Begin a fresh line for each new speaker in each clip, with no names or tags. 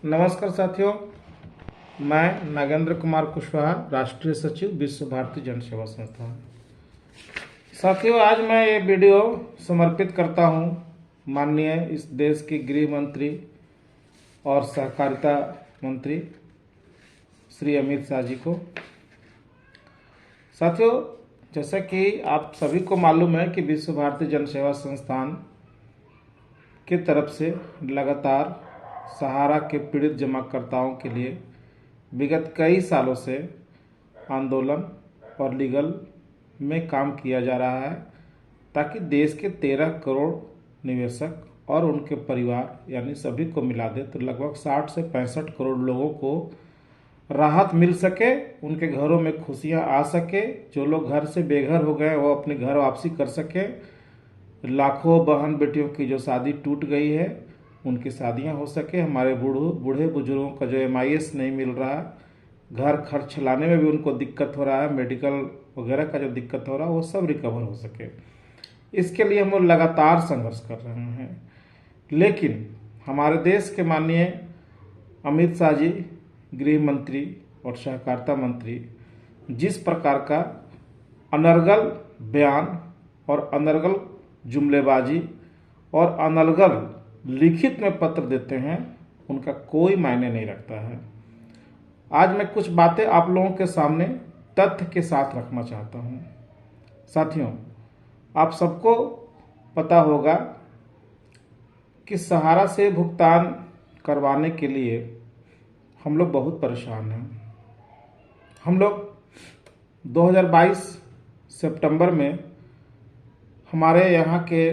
नमस्कार साथियों, मैं नागेंद्र कुमार कुशवाहा, राष्ट्रीय सचिव विश्व भारती जन सेवा संस्थान। साथियों, आज मैं ये वीडियो समर्पित करता हूँ माननीय इस देश के गृह मंत्री और सहकारिता मंत्री श्री अमित शाह जी को। साथियों, जैसा कि आप सभी को मालूम है कि विश्व भारती जन सेवा संस्थान की तरफ से लगातार सहारा के पीड़ित जमाकर्ताओं के लिए विगत कई सालों से आंदोलन और लीगल में काम किया जा रहा है, ताकि देश के 13 करोड़ निवेशक और उनके परिवार यानी सभी को मिला दे तो लगभग 60 से 65 करोड़ लोगों को राहत मिल सके, उनके घरों में खुशियां आ सके। जो लोग घर से बेघर हो गए वो अपने घर वापसी कर सके। लाखों बहन बेटियों की जो शादी टूट गई है उनकी शादियां हो सके। हमारे बूढ़े बुजुर्गों का जो MIS नहीं मिल रहा, घर खर्च चलाने में भी उनको दिक्कत हो रहा है, मेडिकल वगैरह का जो दिक्कत हो रहा है वो सब रिकवर हो सके। इसके लिए हम लोग लगातार संघर्ष कर रहे हैं। लेकिन हमारे देश के माननीय अमित शाह जी, गृह मंत्री और सहकारिता मंत्री, जिस प्रकार का अनर्गल बयान और अनर्गल जुमलेबाजी और अनर्गल लिखित में पत्र देते हैं, उनका कोई मायने नहीं रखता है। आज मैं कुछ बातें आप लोगों के सामने तथ्य के साथ रखना चाहता हूं। साथियों, आप सबको पता होगा कि सहारा से भुगतान करवाने के लिए हम लोग बहुत परेशान हैं। हम लोग 2022 सितंबर में हमारे यहाँ के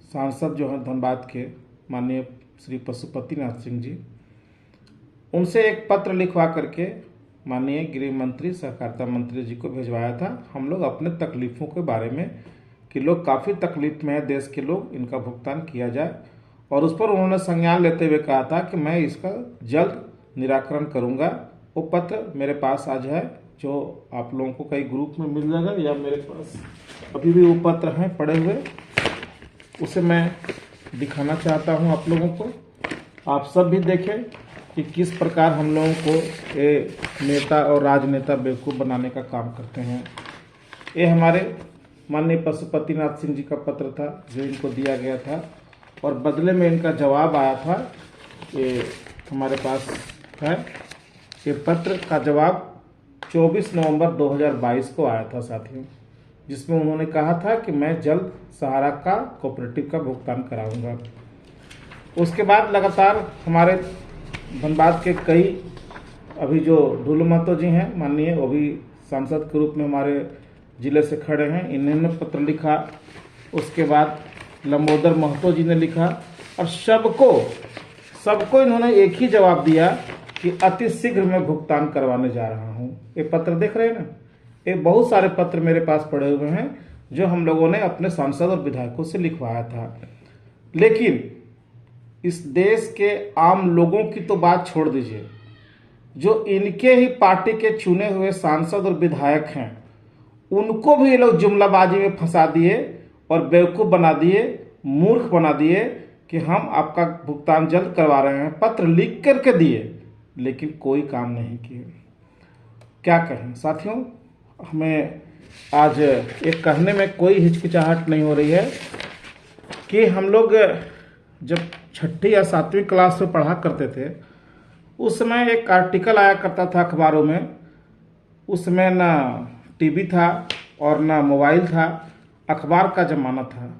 सांसद जो हैं धनबाद के माननीय श्री पशुपतिनाथ सिंह जी, उनसे एक पत्र लिखवा करके माननीय गृह मंत्री सहकारिता मंत्री जी को भिजवाया था। हम लोग अपने तकलीफ़ों के बारे में कि लोग काफ़ी तकलीफ में है, देश के लोग, इनका भुगतान किया जाए। और उस पर उन्होंने संज्ञान लेते हुए कहा था कि मैं इसका जल्द निराकरण करूंगा। वो पत्र मेरे पास आज है, जो आप लोगों को कई ग्रुप में मिल जाएगा, या मेरे पास अभी भी वो पत्र हैं पड़े हुए, उसे मैं दिखाना चाहता हूं आप लोगों को। आप सब भी देखें कि किस प्रकार हम लोगों को ये नेता और राजनेता बेवकूफ़ बनाने का काम करते हैं। ये हमारे माननीय पशुपतिनाथ सिंह जी का पत्र था जो इनको दिया गया था, और बदले में इनका जवाब आया था। ये हमारे पास है, ये पत्र का जवाब 24 नवंबर 2022 को आया था साथियों, जिसमें उन्होंने कहा था कि मैं जल्द सहारा का कोऑपरेटिव का भुगतान कराऊंगा। उसके बाद लगातार हमारे धनबाद के कई अभी जो ढुल महतो जी हैं माननीय, वो भी सांसद के रूप में हमारे ज़िले से खड़े हैं, इन्होंने पत्र लिखा। उसके बाद लंबोदर महतो जी ने लिखा, और सबको इन्होंने एक ही जवाब दिया कि अति शीघ्र मैं भुगतान करवाने जा रहा हूँ। ये पत्र देख रहे हैं ना, ये बहुत सारे पत्र मेरे पास पड़े हुए हैं जो हम लोगों ने अपने सांसद और विधायकों से लिखवाया था। लेकिन इस देश के आम लोगों की तो बात छोड़ दीजिए, जो इनके ही पार्टी के चुने हुए सांसद और विधायक हैं, उनको भी ये लोग जुमलाबाजी में फंसा दिए और बेवकूफ़ बना दिए, मूर्ख बना दिए कि हम आपका भुगतान जल्द करवा रहे हैं। पत्र लिख करके दिए, लेकिन कोई काम नहीं किए। क्या कहें साथियों, हमें आज एक कहने में कोई हिचकिचाहट नहीं हो रही है कि हम लोग जब 6ठी या 7वीं क्लास में पढ़ा करते थे, उस समय एक आर्टिकल आया करता था अखबारों में। उस समय ना टीवी था और ना मोबाइल था, अखबार का ज़माना था।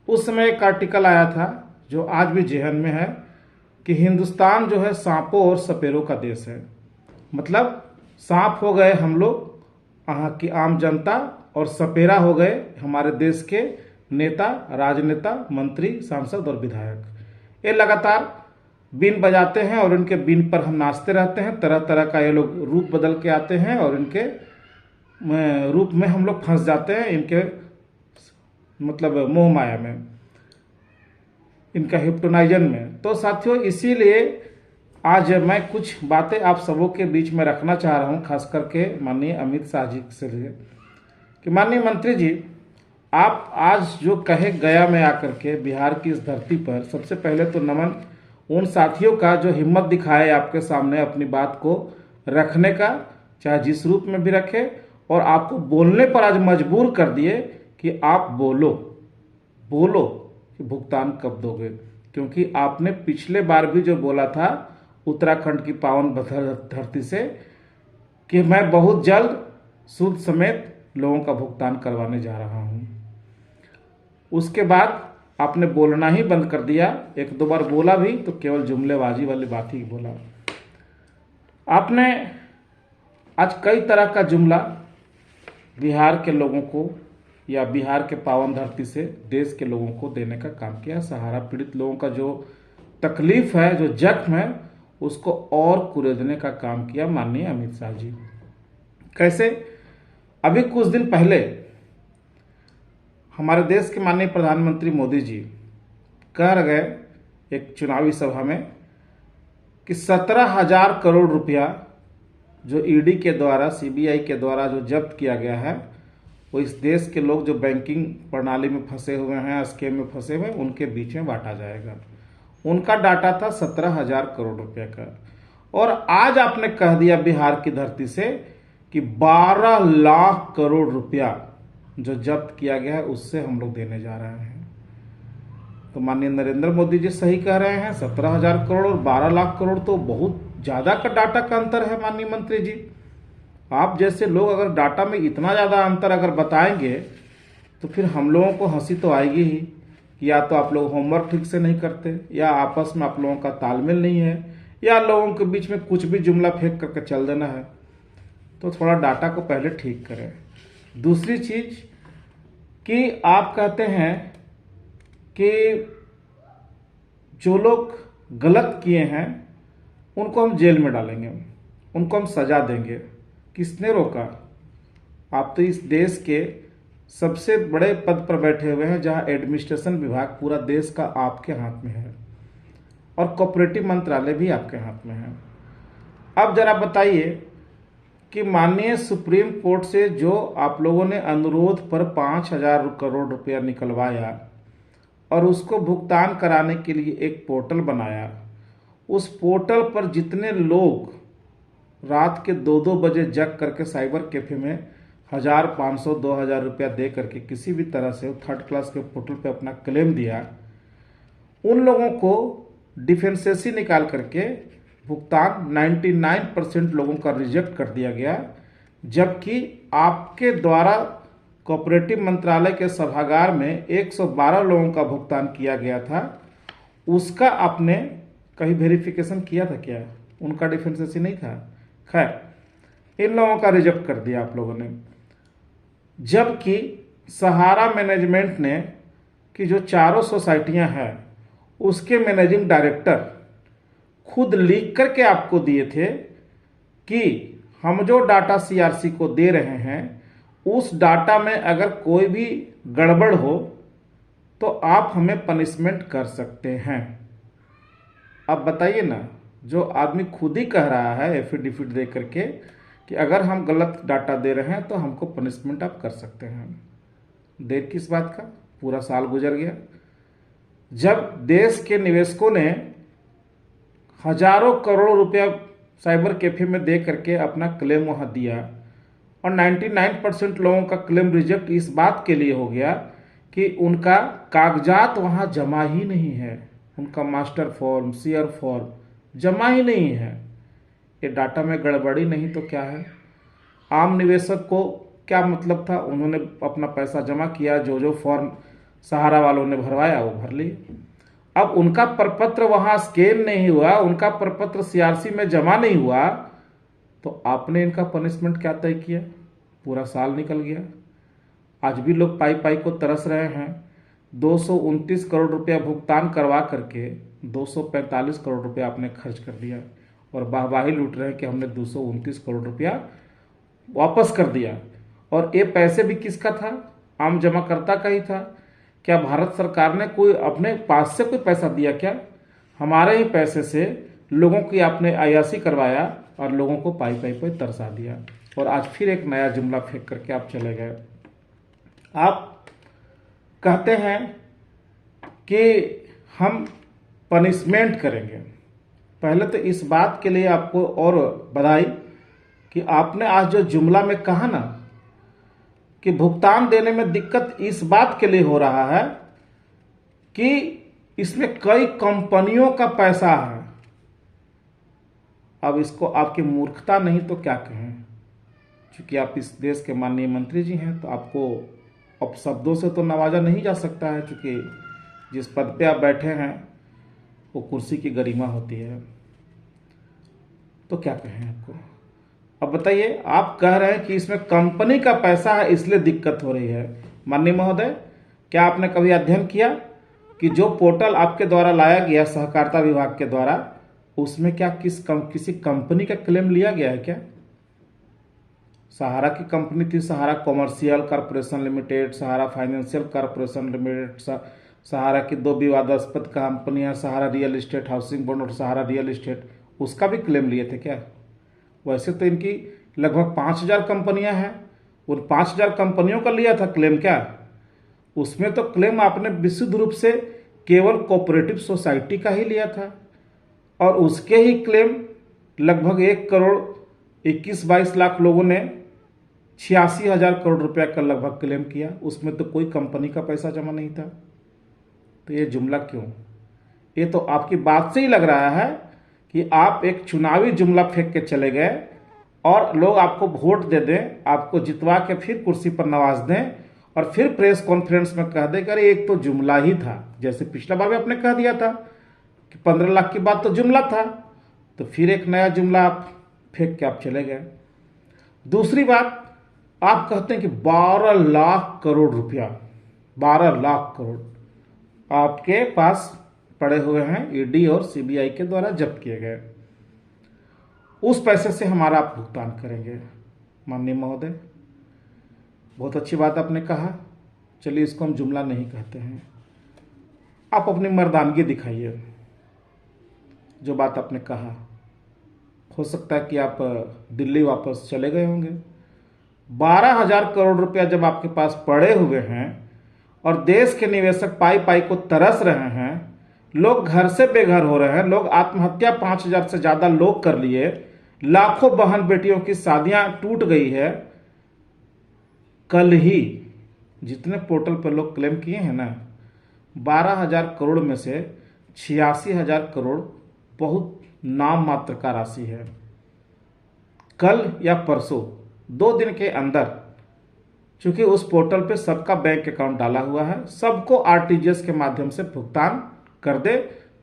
उस समय एक आर्टिकल आया था जो आज भी जेहन में है कि हिंदुस्तान जो है सांपों और सपेरों का देश है। मतलब सांप हो गए हम लोग, यहाँ की आम जनता, और सपेरा हो गए हमारे देश के नेता, राजनेता, मंत्री, सांसद और विधायक। ये लगातार बीन बजाते हैं और इनके बीन पर हम नाचते रहते हैं। तरह तरह का ये लोग रूप बदल के आते हैं और इनके रूप में हम लोग फंस जाते हैं, इनके मतलब मोह माया में, इनका हिप्नोटाइजन में। तो साथियों, इसीलिए आज मैं कुछ बातें आप सबों के बीच में रखना चाह रहा हूं, खास करके माननीय अमित शाह जी से लिए कि माननीय मंत्री जी, आप आज जो कहे गया में आकर के बिहार की इस धरती पर, सबसे पहले तो नमन उन साथियों का जो हिम्मत दिखाए आपके सामने अपनी बात को रखने का, चाहे जिस रूप में भी रखे, और आपको बोलने पर आज मजबूर कर दिए कि आप बोलो बोलो कि भुगतान कब दोगे। क्योंकि आपने पिछले बार भी जो बोला था उत्तराखंड की पावन धरती से कि मैं बहुत जल्द सूद समेत लोगों का भुगतान करवाने जा रहा हूं, उसके बाद आपने बोलना ही बंद कर दिया। एक दो बार बोला भी तो केवल जुमलेबाजी वाली बात ही बोला। आपने आज कई तरह का जुमला बिहार के लोगों को या बिहार के पावन धरती से देश के लोगों को देने का काम किया। सहारा पीड़ित लोगों का जो तकलीफ है, जो जख्म है, उसको और कुरेदने का काम किया माननीय अमित शाह जी। कैसे? अभी कुछ दिन पहले हमारे देश के माननीय प्रधानमंत्री मोदी जी कह गए एक चुनावी सभा में कि 17,000 करोड़ रुपया जो ईडी के द्वारा, सीबीआई के द्वारा जो जब्त किया गया है, वो इस देश के लोग जो बैंकिंग प्रणाली में फंसे हुए हैं, स्कैम में फंसे हुए हैं, उनके बीच में बांटा जाएगा। उनका डाटा था 17,000 करोड़ रुपए का। और आज आपने कह दिया बिहार की धरती से कि 12 लाख करोड़ रुपया जो जब्त किया गया है उससे हम लोग देने जा रहे हैं। तो माननीय नरेंद्र मोदी जी सही कह रहे हैं, 17,000 करोड़ और 12 लाख करोड़ तो बहुत ज्यादा का डाटा का अंतर है। माननीय मंत्री जी, आप जैसे लोग अगर डाटा में इतना ज्यादा अंतर अगर बताएंगे तो फिर हम लोगों को हंसी तो आएगी ही। या तो आप लोग होमवर्क ठीक से नहीं करते, या आपस में आप लोगों का तालमेल नहीं है, या लोगों के बीच में कुछ भी जुमला फेंक करके चल देना है। तो थोड़ा डाटा को पहले ठीक करें। दूसरी चीज कि आप कहते हैं कि जो लोग गलत किए हैं उनको हम जेल में डालेंगे, उनको हम सजा देंगे। किसने रोका? आप तो इस देश के सबसे बड़े पद पर बैठे हुए हैं, जहां एडमिनिस्ट्रेशन विभाग पूरा देश का आपके हाथ में है और कोऑपरेटिव मंत्रालय भी आपके हाथ में है। अब जरा बताइए कि माननीय सुप्रीम कोर्ट से जो आप लोगों ने अनुरोध पर 5,000 करोड़ रुपया निकलवाया और उसको भुगतान कराने के लिए एक पोर्टल बनाया, उस पोर्टल पर जितने लोग रात के 2-2 बजे जग करके साइबर कैफे में 1,000, 500, 2,000 रुपया दे करके किसी भी तरह से थर्ड क्लास के पोर्टल पे अपना क्लेम दिया, उन लोगों को डिफेंसेसी निकाल करके भुगतान 99% लोगों का रिजेक्ट कर दिया गया। जबकि आपके द्वारा कोऑपरेटिव मंत्रालय के सभागार में 112 लोगों का भुगतान किया गया था। उसका आपने कहीं वेरिफिकेशन किया था क्या? उनका डिफेंसेसी नहीं था। खैर, इन लोगों का रिजेक्ट कर दिया आप लोगों ने। जबकि सहारा मैनेजमेंट ने कि जो चारों सोसाइटियां हैं उसके मैनेजिंग डायरेक्टर खुद लिख करके आपको दिए थे कि हम जो डाटा सीआरसी को दे रहे हैं उस डाटा में अगर कोई भी गड़बड़ हो तो आप हमें पनिशमेंट कर सकते हैं। अब बताइए ना, जो आदमी खुद ही कह रहा है एफिडेविट दे करके कि अगर हम गलत डाटा दे रहे हैं तो हमको पनिशमेंट आप कर सकते हैं। देर किस बात का? पूरा साल गुजर गया। जब देश के निवेशकों ने हजारों करोड़ रुपया साइबर कैफे में दे करके अपना क्लेम वहां दिया और 99% लोगों का क्लेम रिजेक्ट इस बात के लिए हो गया कि उनका कागजात वहां जमा ही नहीं है, उनका मास्टर फॉर्म, शेयर फॉर्म जमा ही नहीं है। ये डाटा में गड़बड़ी नहीं तो क्या है? आम निवेशक को क्या मतलब था? उन्होंने अपना पैसा जमा किया, जो जो फॉर्म सहारा वालों ने भरवाया वो भर लिए। अब उनका प्रपत्र वहां स्कैन नहीं हुआ, उनका प्रपत्र सीआरसी में जमा नहीं हुआ, तो आपने इनका पनिशमेंट क्या तय किया? पूरा साल निकल गया। आज भी लोग पाई पाई को तरस रहे हैं। 229 करोड़ रुपया भुगतान करवा करके 245 करोड़ रुपया आपने खर्च कर दिया और वाहवाही लूट रहे हैं कि हमने 229 करोड़ रुपया वापस कर दिया। और ये पैसे भी किसका था? आम जमाकर्ता का ही था। क्या भारत सरकार ने कोई अपने पास से कोई पैसा दिया क्या? हमारे ही पैसे से लोगों की आपने अय्याशी करवाया और लोगों को पाई पाई पे तरसा दिया। और आज फिर एक नया जुमला फेंक करके आप चले गए। आप कहते हैं कि हम पनिशमेंट करेंगे। पहले तो इस बात के लिए आपको और बधाई कि आपने आज जो जुमला में कहा ना कि भुगतान देने में दिक्कत इस बात के लिए हो रहा है कि इसमें कई कंपनियों का पैसा है। अब इसको आपकी मूर्खता नहीं तो क्या कहें, क्योंकि आप इस देश के माननीय मंत्री जी हैं, तो आपको अपशब्दों से तो नवाजा नहीं जा सकता है, क्योंकि जिस पद पे आप बैठे हैं वो कुर्सी की गरिमा होती है। तो क्या कहें आपको। अब बताइए, आप कह रहे हैं कि इसमें कंपनी का पैसा है इसलिए दिक्कत हो रही है। माननीय महोदय, क्या आपने कभी अध्ययन किया कि जो पोर्टल आपके द्वारा लाया गया सहकारिता विभाग के द्वारा, उसमें क्या किसी कंपनी का क्लेम लिया गया है क्या? सहारा की कंपनी थी, सहारा कॉमर्शियल कॉरपोरेशन लिमिटेड, सहारा फाइनेंशियल कॉरपोरेशन लिमिटेड, सहारा की 2 विवादास्पद कंपनियां, सहारा रियल इस्टेट हाउसिंग बोर्ड और सहारा रियल इस्टेट, उसका भी क्लेम लिए थे क्या? वैसे तो इनकी लगभग 5000 कंपनियां हैं, उन 5000 कंपनियों का लिया था क्लेम क्या? उसमें तो क्लेम आपने विशुद्ध रूप से केवल कोऑपरेटिव सोसाइटी का ही लिया था, और उसके ही क्लेम लगभग 1 करोड़ 21-22 लाख लोगों ने 86,000 करोड़ रुपया का लगभग क्लेम किया। उसमें तो कोई कंपनी का पैसा जमा नहीं था। तो ये जुमला क्यों? ये तो आपकी बात से ही लग रहा है कि आप एक चुनावी जुमला फेंक के चले गए और लोग आपको वोट दे दें, आपको जितवा के फिर कुर्सी पर नवाज दें और फिर प्रेस कॉन्फ्रेंस में कह दें कि अरे एक तो जुमला ही था, जैसे पिछला बार भी आपने कह दिया था कि 15 लाख की बात तो जुमला था, तो फिर एक नया जुमला आप फेंक के आप चले गए। दूसरी बात, आप कहते हैं कि 12 लाख करोड़ रुपया, 12 लाख करोड़ आपके पास पड़े हुए हैं, ईडी और सीबीआई के द्वारा जब्त किए गए। उस पैसे से हमारा आप भुगतान करेंगे। माननीय महोदय, बहुत अच्छी बात आपने कहा, चलिए इसको हम जुमला नहीं कहते हैं। आप अपनी मर्दानगी दिखाइए। जो बात आपने कहा, हो सकता है कि आप दिल्ली वापस चले गए होंगे। 12,000 करोड़ रुपया जब आपके पास पड़े हुए हैं और देश के निवेशक पाई पाई को तरस रहे हैं, लोग घर से बेघर हो रहे हैं, लोग आत्महत्या 5,000 से ज्यादा लोग कर लिए, लाखों बहन बेटियों की शादियां टूट गई है। कल ही जितने पोर्टल पर लोग क्लेम किए हैं ना, 12,000 करोड़ में से 86,000 करोड़ बहुत नाम मात्र का राशि है। कल या परसों 2 दिन के अंदर, चूंकि उस पोर्टल पे सबका बैंक अकाउंट डाला हुआ है, सबको आरटीजीएस के माध्यम से भुगतान कर दे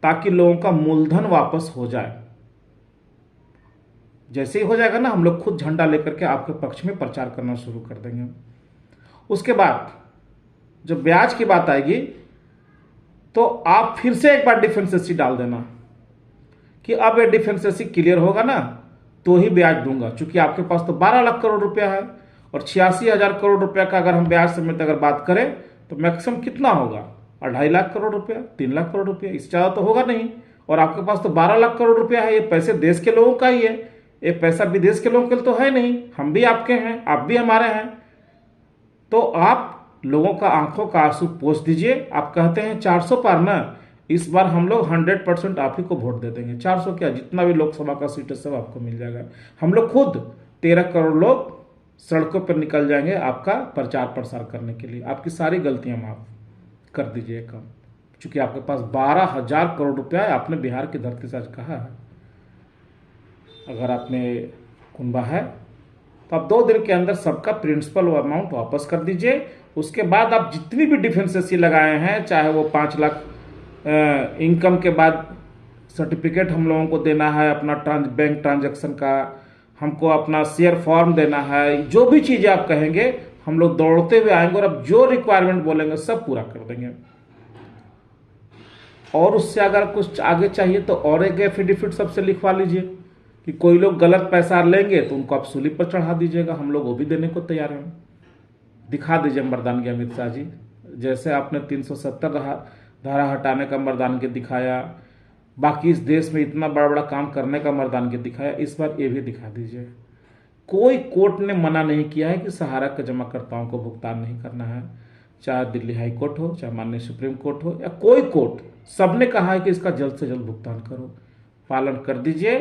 ताकि लोगों का मूलधन वापस हो जाए। जैसे ही हो जाएगा ना, हम लोग खुद झंडा लेकर के आपके पक्ष में प्रचार करना शुरू कर देंगे। उसके बाद जब ब्याज की बात आएगी तो आप फिर से एक बार डिफेंसेसी डाल देना कि अब ये डिफेंसेसी क्लियर होगा ना तो ही ब्याज दूंगा, क्योंकि आपके पास तो 12 लाख करोड़ रुपया है और 86,000 करोड़ रुपया का अगर हम ब्याज समेत अगर बात करें तो मैक्सिमम कितना होगा? 2.5 लाख करोड़ रुपया, 3 लाख करोड़ रुपया, इससे ज़्यादा तो होगा नहीं। और आपके पास तो 12 लाख करोड़ रुपया है। ये पैसे देश के लोगों का ही है, ये पैसा विदेश के लोगों के लिए तो है नहीं। हम भी आपके हैं, आप भी हमारे हैं। तो आप लोगों का आंखों का आंसू पोंछ दीजिए। आप कहते हैं 400 पार ना, इस बार हम लोग 100% आप ही को वोट दे देंगे। 400 क्या, जितना भी लोकसभा का सीट है सब आपको मिल जाएगा। हम लोग खुद 13 करोड़ लोग सड़कों पर निकल जाएंगे आपका प्रचार प्रसार करने के लिए। आपकी सारी गलतियां माफ कर दीजिए कम, क्योंकि आपके पास 12,000 करोड़ रुपया है। आपने बिहार की धरती से आज कहा है। अगर आपने कुंबा है तो आप 2 दिन के अंदर सबका प्रिंसिपल अमाउंट वापस कर दीजिए। उसके बाद आप जितनी भी डिफेंसेसी लगाए हैं, चाहे वो 5 लाख इनकम के बाद सर्टिफिकेट हम लोगों को देना है, अपना बैंक ट्रांजैक्शन का, हमको अपना शेयर फॉर्म देना है, जो भी चीज़ें आप कहेंगे हम लोग दौड़ते हुए आएंगे और अब जो रिक्वायरमेंट बोलेंगे सब पूरा कर देंगे। और उससे अगर कुछ आगे चाहिए तो और एक एफिडेविट सबसे लिखवा लीजिए कि कोई लोग गलत पैसा लेंगे तो उनको आप सूली पर चढ़ा दीजिएगा, हम लोग वो भी देने को तैयार हैं। दिखा दीजिए मर्दानगी अमित शाह जी, जैसे आपने 370 धारा हटाने का मर्दानगी दिखाया, बाकी इस देश में इतना बड़ा बड़ा काम करने का मर्दानगी दिखाया, इस बार ये भी दिखा दीजिए। कोई कोर्ट ने मना नहीं किया है कि सहारा के जमाकर्ताओं को भुगतान नहीं करना है। चाहे दिल्ली हाई कोर्ट हो, चाहे माननीय सुप्रीम कोर्ट हो या कोई कोर्ट, सबने कहा है कि इसका जल्द से जल्द भुगतान करो, पालन कर दीजिए,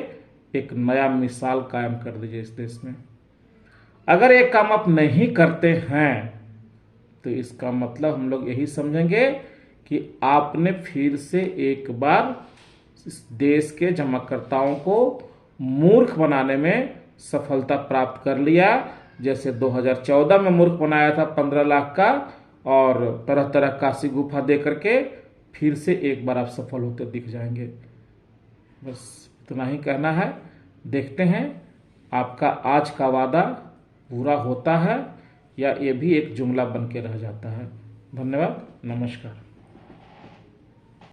एक नया मिसाल कायम कर दीजिए इस देश में। अगर ये काम आप नहीं करते हैं तो इसका मतलब हम लोग यही समझेंगे कि आपने फिर से एक बार इस देश के जमाकर्ताओं को मूर्ख बनाने में सफलता प्राप्त कर लिया। जैसे 2014 में मूर्ख बनाया था 15 लाख का और तरह तरह काशी गुफा दे करके, फिर से एक बार आप सफल होते दिख जाएंगे। बस इतना ही कहना है। देखते हैं आपका आज का वादा पूरा होता है या ये भी एक जुमला बन के रह जाता है। धन्यवाद, नमस्कार।